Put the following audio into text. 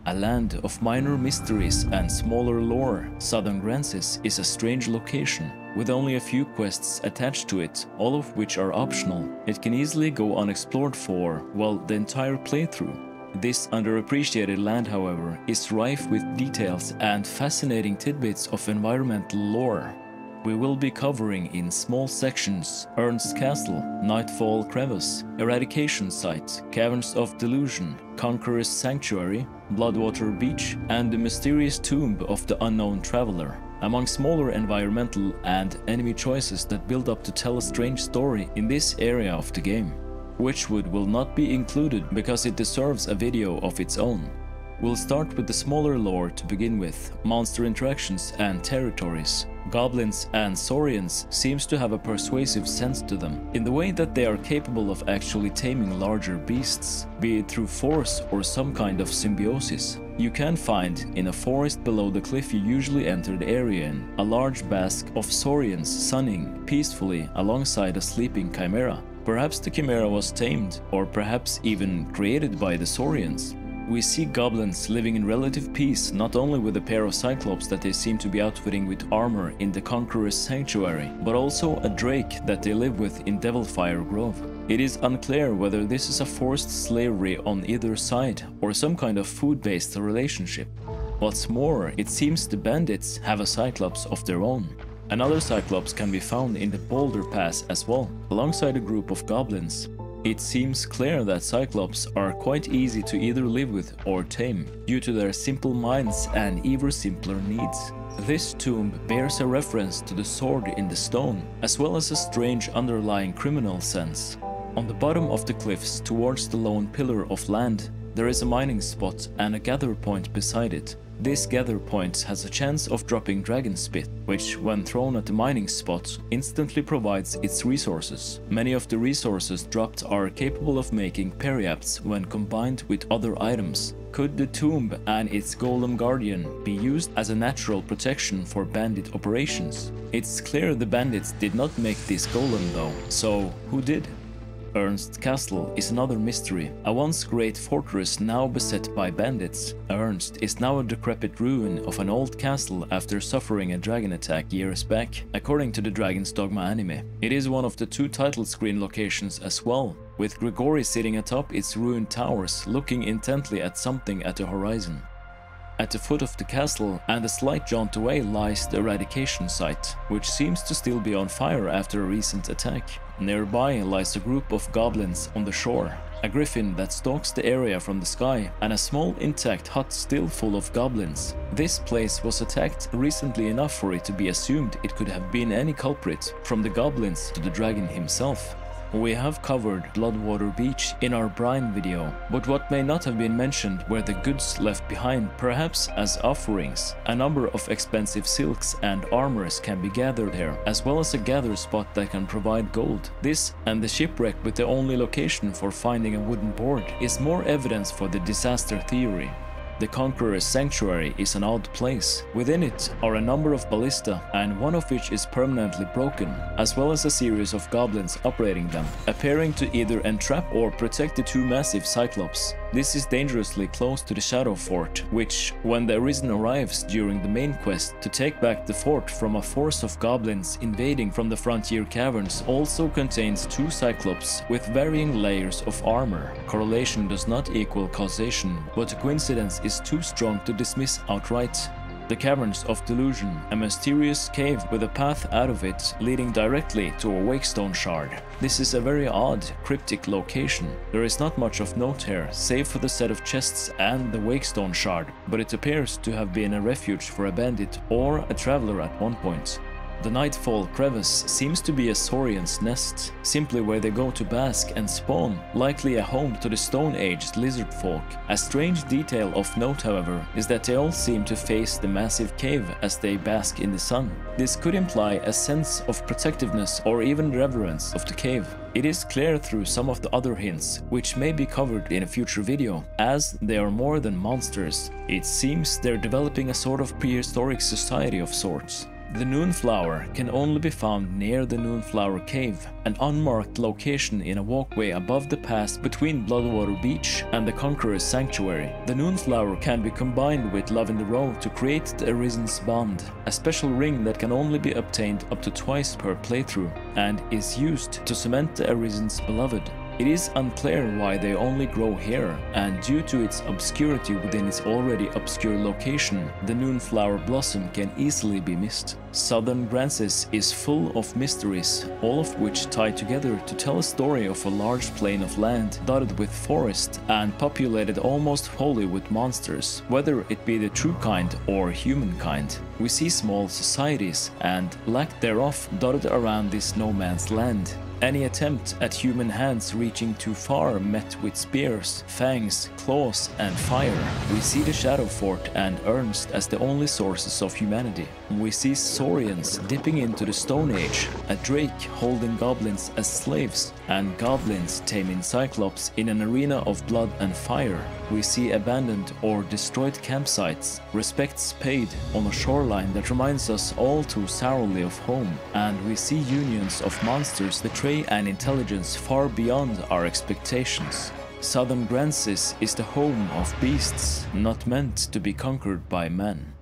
A land of minor mysteries and smaller lore, Southern Grances is a strange location, with only a few quests attached to it, all of which are optional. It can easily go unexplored for, well, the entire playthrough. This underappreciated land, however, is rife with details and fascinating tidbits of environmental lore. We will be covering in small sections Ernst's Castle, Nightfall Crevice, Eradication Site, Caverns of Delusion, Conqueror's Sanctuary, Bloodwater Beach, and the mysterious tomb of the unknown traveler, among smaller environmental and enemy choices that build up to tell a strange story in this area of the game. Witchwood will not be included because it deserves a video of its own. We'll start with the smaller lore to begin with, monster interactions and territories. Goblins and Saurians seems to have a persuasive sense to them, in the way that they are capable of actually taming larger beasts, be it through force or some kind of symbiosis. You can find, in a forest below the cliff you usually enter the area in, a large basque of Saurians sunning peacefully alongside a sleeping chimera. Perhaps the chimera was tamed, or perhaps even created by the Saurians. We see goblins living in relative peace, not only with a pair of cyclops that they seem to be outfitting with armor in the Conqueror's Sanctuary, but also a drake that they live with in Devilfire Grove. It is unclear whether this is a forced slavery on either side, or some kind of food-based relationship. What's more, it seems the bandits have a cyclops of their own. Another cyclops can be found in the Boulder Pass as well, alongside a group of goblins. It seems clear that Cyclops are quite easy to either live with or tame, due to their simple minds and ever simpler needs. This tomb bears a reference to the sword in the stone, as well as a strange underlying criminal sense. On the bottom of the cliffs towards the lone pillar of land, there is a mining spot and a gather point beside it. This gather point has a chance of dropping dragon spit, which, when thrown at the mining spot, instantly provides its resources. Many of the resources dropped are capable of making periapts when combined with other items. Could the tomb and its golem guardian be used as a natural protection for bandit operations? It's clear the bandits did not make this golem though, so who did? Ernst's Castle is another mystery, a once great fortress now beset by bandits. Ernst is now a decrepit ruin of an old castle after suffering a dragon attack years back, according to the Dragon's Dogma anime. It is one of the 2 title screen locations as well, with Grigori sitting atop its ruined towers looking intently at something at the horizon. At the foot of the castle and a slight jaunt away lies the Eradication Site, which seems to still be on fire after a recent attack. Nearby lies a group of goblins on the shore, a griffin that stalks the area from the sky, and a small intact hut still full of goblins. This place was attacked recently enough for it to be assumed it could have been any culprit, from the goblins to the dragon himself. We have covered Bloodwater Beach in our brine video, but what may not have been mentioned were the goods left behind, perhaps as offerings. A number of expensive silks and armors can be gathered here, as well as a gather spot that can provide gold. This, and the shipwreck with the only location for finding a wooden board, is more evidence for the disaster theory. The Conqueror's Sanctuary is an odd place. Within it are a number of ballista, and one of which is permanently broken, as well as a series of goblins operating them, appearing to either entrap or protect the 2 massive cyclops. This is dangerously close to the Shadow Fort, which, when the Arisen arrives during the main quest to take back the fort from a force of goblins invading from the frontier caverns, also contains 2 cyclops with varying layers of armor. Correlation does not equal causation, but a coincidence is too strong to dismiss outright. The Caverns of Delusion, a mysterious cave with a path out of it leading directly to a wakestone shard. This is a very odd, cryptic location. There is not much of note here, save for the set of chests and the wakestone shard, but it appears to have been a refuge for a bandit or a traveler at one point. The Nightfall Crevice seems to be a Saurian's nest, simply where they go to bask and spawn, likely a home to the Stone Age lizard folk. A strange detail of note, however, is that they all seem to face the massive cave as they bask in the sun. This could imply a sense of protectiveness or even reverence of the cave. It is clear through some of the other hints, which may be covered in a future video, as they are more than monsters. It seems they're developing a sort of prehistoric society of sorts. The Noonflower can only be found near the Noonflower Cave, an unmarked location in a walkway above the pass between Bloodwater Beach and the Conqueror's Sanctuary. The Noonflower can be combined with Love in the Row to create the Arisen's Bond, a special ring that can only be obtained up to twice per playthrough, and is used to cement the Arisen's beloved. It is unclear why they only grow here, and due to its obscurity within its already obscure location, the Noonflower blossom can easily be missed. Southern Grances is full of mysteries, all of which tie together to tell a story of a large plain of land dotted with forest and populated almost wholly with monsters, whether it be the true kind or humankind. We see small societies and lack thereof dotted around this no man's land. Any attempt at human hands reaching too far met with spears, fangs, claws, and fire. We see the Shadow Fort and Ernst as the only sources of humanity. We see Saurians dipping into the Stone Age, a drake holding goblins as slaves, and goblins taming Cyclops in an arena of blood and fire. We see abandoned or destroyed campsites, respects paid on a shoreline that reminds us all too sourly of home, and we see unions of monsters betray an intelligence far beyond our expectations. Southern Grances is the home of beasts, not meant to be conquered by men.